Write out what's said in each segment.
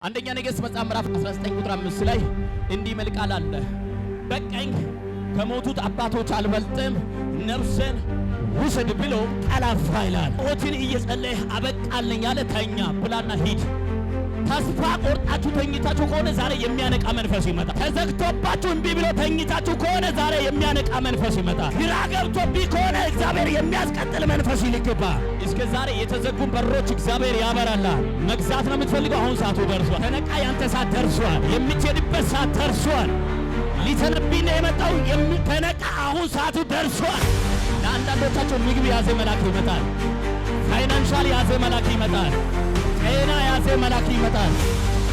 አንደኛ ነገሥት መጽሐፍ ምዕራፍ 19 ቁጥር 5 ላይ እንዲህ የሚል ቃል አለ። በቀኝ ከሞቱት አባቶች አልበልጥም፣ ነፍስን ውሰድ ብሎ ቀላፋ ይላል። ሞትን እየጸለየ አበቃልኝ ያለ ተኛ ብላና ሂድ። ተስፋ ቆርጣችሁ ተኝታችሁ ከሆነ ዛሬ የሚያነቃ መንፈስ ይመጣ። ተዘግቶባችሁ እምቢ ብሎ ተኝታችሁ ከሆነ ዛሬ የሚያነቃ መንፈስ ይመጣ። ግራ ገብቶብኝ ከሆነ እግዚአብሔር የሚያስቀጥል መንፈስ ይልክባ። እስከ ዛሬ የተዘጉን በሮች እግዚአብሔር ያበራላል። መግዛት ነው የምትፈልገው? አሁን ሰዓቱ ደርሷል። ተነቃ፣ ያንተ ሰዓት ደርሷል። የምትሄድበት ሰዓት ደርሷል። ሊተነብይ ነው የመጣው። ተነቃ፣ አሁን ሰዓቱ ደርሷል። ለአንዳንዶቻቸው ምግብ ያዘ መልአክ ይመጣል። ፋይናንሻል ያዘ መልአክ ይመጣል። ጤና ያዘ መልአክ ይመጣል።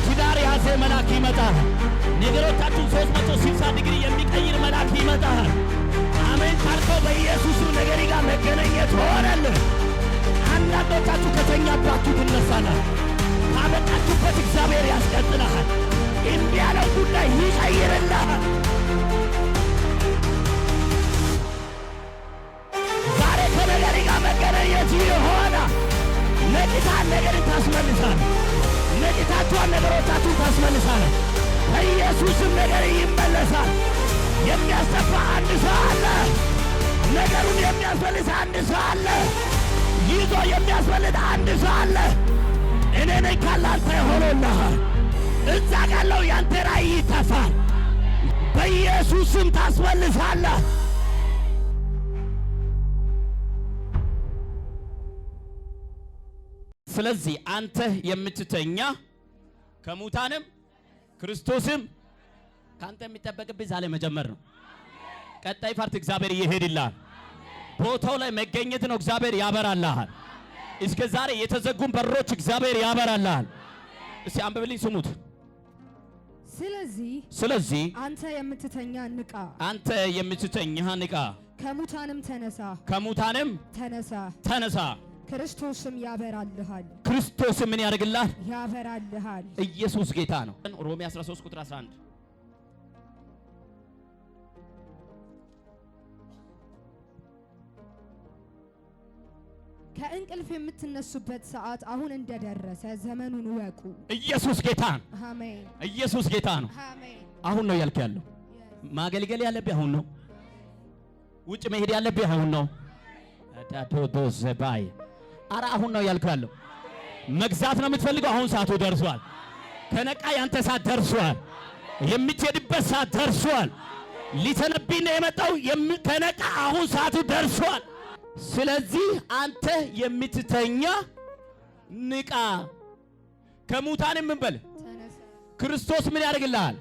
ትዳር ያዘ መልአክ ይመጣል። ነገሮቻችሁን 360 ዲግሪ የሚቀይር መልአክ ይመጣል። አሜን ካልከው በኢየሱስ ነገር ጋር መገናኘት ሆነልህ። አንዳንዶቻችሁ ከተኛባችሁ ትነሳላል። ካበቃችሁበት እግዚአብሔር ያስቀጥልሃል። እምቢ ያለው ጉዳይ ይቀይርልሃል። ዛሬ ከነገር ጋር መገናኘት ይሆናል። ነቅታን ነገርን ታስመልሳል። ነቅታችኋን ነገሮቻችሁን ታስመልሳል። በኢየሱስም ነገር ይመለሳል። የሚያስጠፋ አንድ ሰው አለ። ነገሩን የሚያስመልስ አንድ ሰው አለ። ይዞ የሚያስመልጥ አንድ ሰው አለ። እኔ ነኝ ካላንተ ሆኖልሃል። እዛ ጋለው ያንተ ራእይ ይተፋል። በኢየሱስም ታስመልሳለህ። ስለዚህ አንተ የምትተኛ ከሙታንም ክርስቶስም ካንተ የሚጠበቅብህ ዛሬ መጀመር ነው። ቀጣይ ፓርት እግዚአብሔር ይሄድልሃል። ቦታው ላይ መገኘት ነው። እግዚአብሔር ያበራልሃል። እስከ ዛሬ የተዘጉን በሮች እግዚአብሔር ያበራልሃል። እስቲ አንብብልኝ ስሙት። ስለዚህ አንተ የምትተኛ ንቃ፣ አንተ የምትተኛ ንቃ፣ ከሙታንም ተነሳ። ክርስቶስም ያበራልሃል። ክርስቶስም ምን ያደርግልሃል? ያበራልሃል። ኢየሱስ ጌታ ነው። ሮሜ 13 ቁጥር 11 ከእንቅልፍ የምትነሱበት ሰዓት አሁን እንደደረሰ ዘመኑን እወቁ። ኢየሱስ ጌታ ነው። አሜን። ኢየሱስ ጌታ ነው። አሜን። አሁን ነው ያልክ ያለው። ማገልገል ያለብህ አሁን ነው። ውጭ መሄድ ያለብህ አሁን ነው። ታቶዶ ዘባይ አራ አሁን ነው ያልክ ያለው። መግዛት ነው የምትፈልገው? አሁን ሰዓቱ ደርሷል። ከነቃ ያንተ ሰዓት ደርሷል። የምትሄድበት ሰዓት ደርሷል። ሊተነብይ ነው የመጣው። ከነቃ አሁን ሰዓቱ ደርሷል። ስለዚህ አንተ የምትተኛ ንቃ፣ ከሙታን ምን በል ክርስቶስ ምን ያደርግልሃል?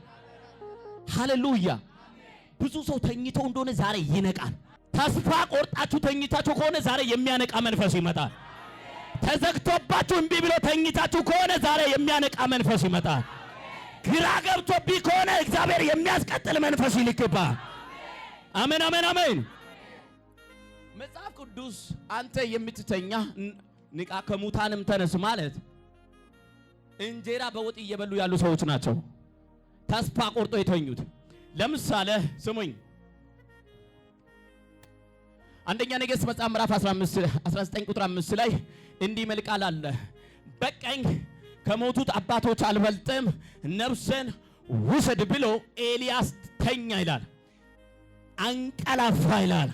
ሃሌሉያ። ብዙ ሰው ተኝቶ እንደሆነ ዛሬ ይነቃል። ተስፋ ቆርጣችሁ ተኝታችሁ ከሆነ ዛሬ የሚያነቃ መንፈስ ይመጣል። ተዘግቶባችሁ እምቢ ብሎ ተኝታችሁ ከሆነ ዛሬ የሚያነቃ መንፈስ ይመጣል። ግራ ገብቶብኝ ከሆነ እግዚአብሔር የሚያስቀጥል መንፈስ ይልክብሃል። አሜን፣ አሜን፣ አሜን። መጽሐፍ ቅዱስ አንተ የምትተኛ ንቃ ከሙታንም ተነስ ማለት እንጀራ በወጥ እየበሉ ያሉ ሰዎች ናቸው። ተስፋ ቆርጦ የተኙት። ለምሳሌ ስሙኝ። አንደኛ ነገሥት መጽሐፍ ምዕራፍ 19 ቁጥር 5 ላይ እንዲህ የሚል ቃል አለ። በቀኝ ከሞቱት አባቶች አልበልጥም፣ ነፍስን ውሰድ ብሎ ኤልያስ ተኛ ይላል። አንቀላፋ ይላል።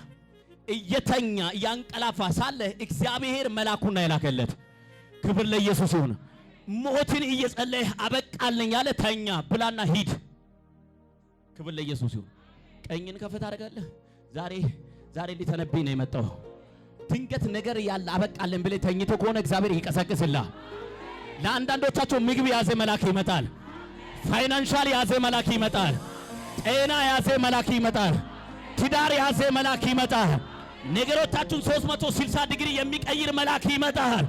እየተኛ እያንቀላፋ ሳለ እግዚአብሔር መልአኩን የላከለት። ክብር ለኢየሱስ ይሁን። ሞትን እየጸለየ አበቃልኝ ያለ ተኛ ብላና ሂድ። ክብር ለኢየሱስ ይሁን። ቀኝን ከፈት አደርጋለህ። ዛሬ ሊተነብይ ነው የመጣው። ድንገት ነገር ያለ አበቃልን ብለህ ተኝቶ ከሆነ እግዚአብሔር ይቀሰቅስልሃል። ለአንዳንዶቻቸው ምግብ ያዘ መልአክ ይመጣል። ፋይናንሻል ያዘ መልአክ ይመጣል። ጤና ያዘ መልአክ ይመጣል። ትዳር ያዘ መልአክ ይመጣል። ነገሮቻችሁን 360 ዲግሪ የሚቀይር መልአክ ይመጣል።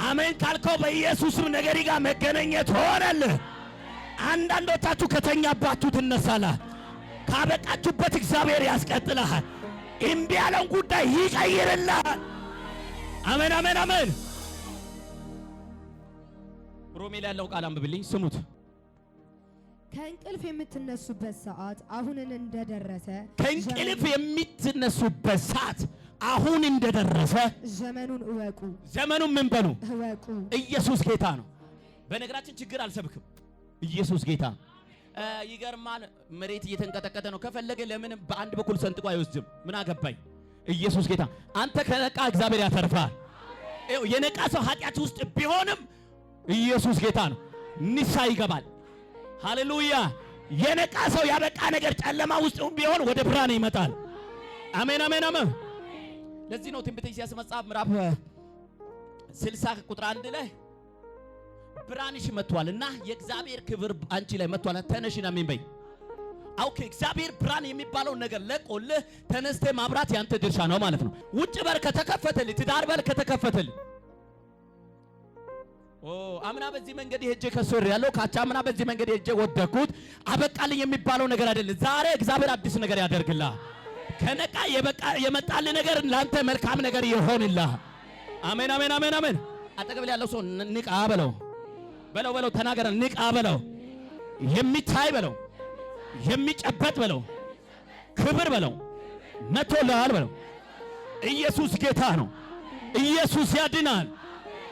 አሜን ካልከው በኢየሱስም ነገር ጋር መገናኘት ሆነልህ። አንዳንዶቻችሁ ከተኛባችሁ ትነሳላል። ካበቃችሁበት እግዚአብሔር ያስቀጥልሃል። እምቢ ያለውን ጉዳይ ይቀይርልሃል። አሜን፣ አሜን፣ አሜን። ሮሜ ላይ ያለው ቃል አንብብልኝ ስሙት። ከእንቅልፍ የምትነሱበት ሰዓት አሁን እንደደረሰ ከእንቅልፍ የምትነሱበት ሰዓት አሁን እንደደረሰ ዘመኑን እወቁ። ዘመኑን ምን በሉ? እወቁ። ኢየሱስ ጌታ ነው። በነገራችን ችግር አልሰብክም። ኢየሱስ ጌታ። ይገርማል። መሬት እየተንቀጠቀጠ ነው። ከፈለገ ለምን በአንድ በኩል ሰንጥቆ አይወስድም? ምን አገባኝ? ኢየሱስ ጌታ። አንተ ከነቃ እግዚአብሔር ያተርፋል። የነቃ ሰው ኃጢአት ውስጥ ቢሆንም ኢየሱስ ጌታ ነው፣ ንስሐ ይገባል። ሃሌሉያ። የነቃ ሰው ያበቃ ነገር ጨለማ ውስጥ ቢሆን ወደ ብርሃን ይመጣል። አሜን አሜን አሜን። ለዚህ ነው ትንቢተ ኢሳይያስ መጽሐፍ ምዕራፍ 60 ቁጥር 1 ላይ ብርሃንሽ መጥቷልና የእግዚአብሔር ክብር አንቺ ላይ መጥቷል፣ ተነሽና ምን በይ። ኦኬ፣ እግዚአብሔር ብርሃን የሚባለው ነገር ለቆልህ ተነስተ ማብራት ያንተ ድርሻ ነው ማለት ነው። ውጭ በር ከተከፈተልህ፣ ትዳር በር ከተከፈተልህ፣ አምና በዚህ መንገድ ሄጄ ከስር ያለው ካቻምና በዚህ መንገድ ሄጄ ወደኩት አበቃልኝ የሚባለው ነገር አይደለም። ዛሬ እግዚአብሔር አዲስ ነገር ያደርግልሃል። ከነቃ የመጣልህ ነገር ላንተ መልካም ነገር ይሆንልሃል። አሜን አሜን አሜን አሜን። አጠገብ ያለው ሰው ንቃ በለው በለው ተናገረ። ንቃ በለው፣ የሚታይ በለው፣ የሚጨበጥ በለው፣ ክብር በለው፣ መጥቶልሃል በለው። ኢየሱስ ጌታ ነው። ኢየሱስ ያድናል።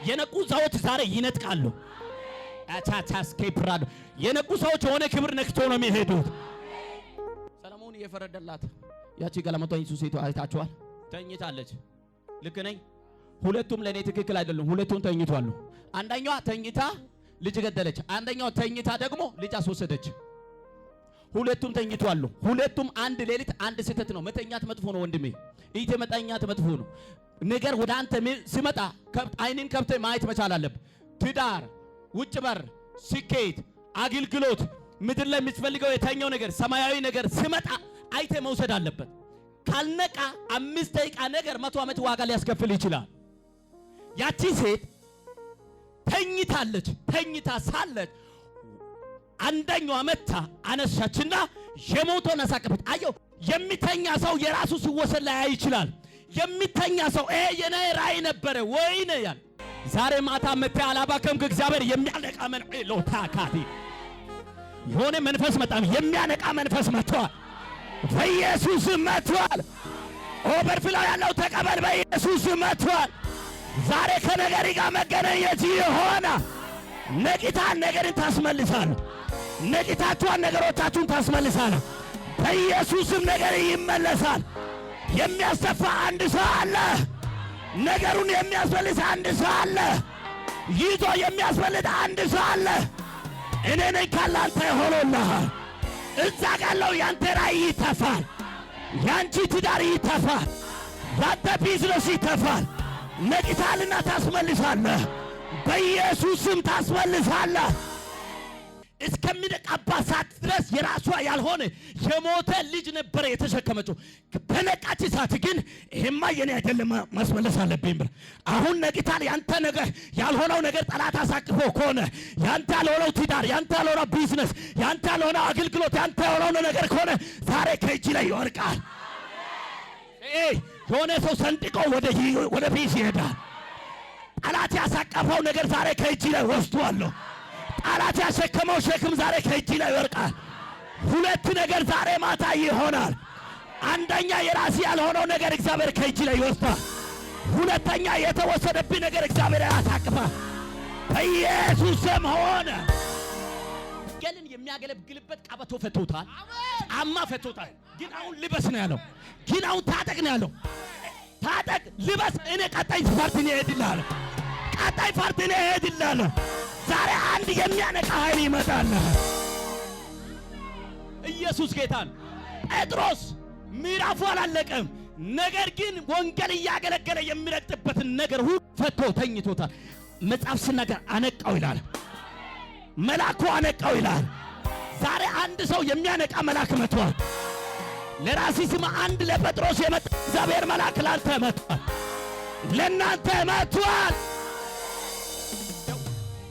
የነቁ ሰዎች ዛሬ ይነጥቃሉ። አታታስኬፕራዶ የነቁ ሰዎች የሆነ ክብር ነክቶ ነው የሚሄዱት። ሰለሞን እየፈረደላት ያቺ ገለመቷ ኢየሱስ ሴቷ አይታችኋል። ተኝታለች። ልክ ነኝ? ሁለቱም ለኔ ትክክል አይደሉም። ሁለቱም ተኝቷሉ። አንደኛዋ ተኝታ ልጅ ገደለች። አንደኛዋ ተኝታ ደግሞ ልጅ አስወሰደች። ሁለቱም ተኝቷሉ። ሁለቱም አንድ ሌሊት አንድ ስህተት ነው። መተኛት መጥፎ ነው ወንድሜ። እይቴ መተኛት መጥፎ ነው። ነገር ወደ አንተ ሲመጣ አይንን ከብተህ ማየት መቻል አለብህ። ትዳር፣ ውጭ በር፣ ስኬት፣ አገልግሎት፣ ምድር ላይ የምትፈልገው የተኛው ነገር ሰማያዊ ነገር ሲመጣ አይተ መውሰድ አለበት። ካልነቃ 5 ደቂቃ ነገር 100 ዓመት ዋጋ ሊያስከፍል ይችላል። ያቺ ሴት ተኝታለች። ተኝታ ሳለች አንደኛዋ መታ አነሳችና የሞተውን አሳቀፈች። አየው፣ የሚተኛ ሰው የራሱ ሲወሰድ ላይ ይችላል። የሚተኛ ሰው የኔ ራእይ ነበረ ወይኔ ያል ዛሬ ማታ መታ አላባከም እግዚአብሔር የሚያነቃ ሎታካቲ የሆነ መንፈስ መጣ። የሚያነቃ መንፈስ መጥቷል። በኢየሱስ መጥቷል። ኦቨርፍሎው ያለው ተቀበል። በኢየሱስ መጥቷል። ዛሬ ከነገሪ ጋር መገናኘት ይሆና። ነቂታን ነገርን ታስመልሳል። ነቂታችኋን ነገሮቻችሁን ታስመልሳል። በኢየሱስም ነገር ይመለሳል። የሚያስተፋ አንድ ሰው አለ። ነገሩን የሚያስመልስ አንድ ሰው አለ። ይዞ የሚያስመልጥ አንድ ሰው አለ። እኔ ነኝ ካላንተ ሆኖልሃል። እዛ ጋለው ያንተ ራእይ ይተፋል። ያንቺ ትዳር ይተፋል። ያንተ ቢዝነስ ይተፋል። ነቂታልና ታስመልሳለህ። በኢየሱስም ታስመልሳለህ። እስከሚነቃባት ሰዓት ድረስ የራሷ ያልሆነ የሞተ ልጅ ነበረ የተሸከመችው። በነቃች ሰዓት ግን ይሄማ የኔ አይደለም ማስመለስ አለብኝ ብር አሁን ነቂታል። ያንተ ነገር ያልሆነው ነገር ጠላት አሳቅፎ ከሆነ ያንተ ያልሆነው ትዳር፣ ያንተ ያልሆነው ቢዝነስ፣ ያንተ ያልሆነው አገልግሎት፣ ያንተ ያልሆነው ነገር ከሆነ ዛሬ ከእጅ ላይ ይወርቃል። የሆነ ሰው ሰንጥቆ ወደ ፊት ይሄዳል። ጠላት ያሳቀፈው ነገር ዛሬ ከእጅ ላይ ወስዷለሁ። ጠላት ያሸከመው ሸክም ዛሬ ከእጅ ላይ ይወርቃል። ሁለት ነገር ዛሬ ማታ ይሆናል። አንደኛ የራስ ያልሆነው ነገር እግዚአብሔር ከእጅ ላይ ይወስዳል። ሁለተኛ የተወሰደብኝ ነገር እግዚአብሔር ያሳቅፋል። በኢየሱስ ስም ሆነ። ገልን የሚያገለግልበት ቀበቶ ፈቶታል፣ ጫማ ፈቶታል። ግን አሁን ልበስ ነው ያለው። ግን አሁን ታጠቅ ነው ያለው። ታጠቅ ልበስ። እኔ ቀጣይ ፓርቲ ነው እሄድልሃለሁ። ቀጣይ ፓርቲ ነው እሄድልሃለሁ። ዛሬ አንድ የሚያነቃ ኃይል ይመጣል። ኢየሱስ ጌታን። ጴጥሮስ ምዕራፉ አላለቀም። ነገር ግን ወንጌል እያገለገለ የሚረግጥበትን ነገር ሁሉ ፈቶ ተኝቶታል። መጽሐፍ ሲናገር አነቃው ይላል። መልአኩ አነቃው ይላል። ዛሬ አንድ ሰው የሚያነቃ መልአክ መጥቷል። ለራሲ ስም አንድ ለጴጥሮስ የመጣ እግዚአብሔር መልአክ ላንተ መጥቷል፣ ለናንተ መጥቷል።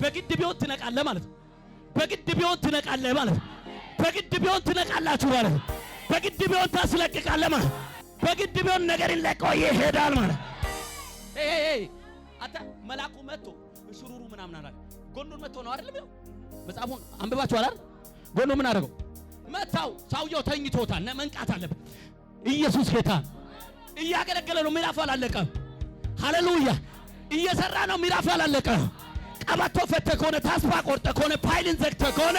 በግድ ቢሆን ትነቃለህ ማለት ነው። በግድ ቢሆን ትነቃለህ ማለት ነው። በግድ ቢሆን ትነቃላችሁ ማለት ነው። በግድ ቢሆን ታስለቅቃለህ ማለት ነው። በግድ ቢሆን ነገርን ለቆ ይሄዳል ማለት ነው። አታ መልአኩ መጥቶ ሽሩሩ ምናምን አላለ። ጎኑን መጥቶ ነው አይደል? መጽሐፉን አንብባችኋል አይደል? ጎኑ ምን አደረገው? መታው። ሰውየው ተኝቶታል። መንቃት አለበት። ኢየሱስ ጌታ እያገለገለ ነው። ምዕራፍ አላለቀም። ሃሌሉያ። እየሰራ ነው። ምዕራፍ አላለቀም። ቀበቶ ፈተ ከሆነ ተስፋ ቆርጠ ከሆነ ፋይልን ዘግተ ከሆነ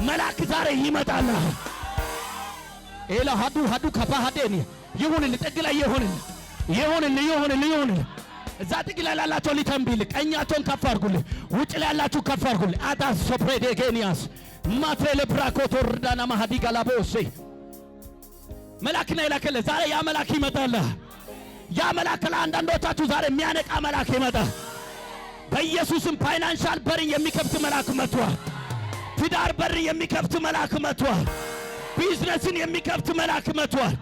መልአክ ዛሬ ይመጣል። ኤላ ሀዱ ከፋሃዴኒ ይሁንልህ። ጥግ ላይ ይሁንልህ። እዛ ጥግ ላይ ያላችሁ ሊተንቢል ቀኛቸውን ከፍ አድርጉልህ። ውጭ ላይ ያላችሁ ከፍ አድርጉልህ። አዳስ ሶፕሬዴጌኒያስ ማትሬለ ብራኮቶ ርዳና ማሃዲ ጋላቦሴ መልአክ ነው የላከልህ። ዛሬ ያ መልአክ ይመጣል። ያ መልአክ ለአንዳንዶቻችሁ ዛሬ የሚያነቃ መልአክ ይመጣል። በኢየሱስም ፋይናንሻል በርን የሚከፍት መልአክ መጥቷል። ትዳር በር የሚከፍት መልአክ መጥቷል። ቢዝነስን የሚከፍት መልአክ መጥቷል።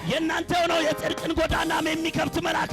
የእናንተ ሆነው የጽድቅን ጎዳና የሚከፍት መልአክ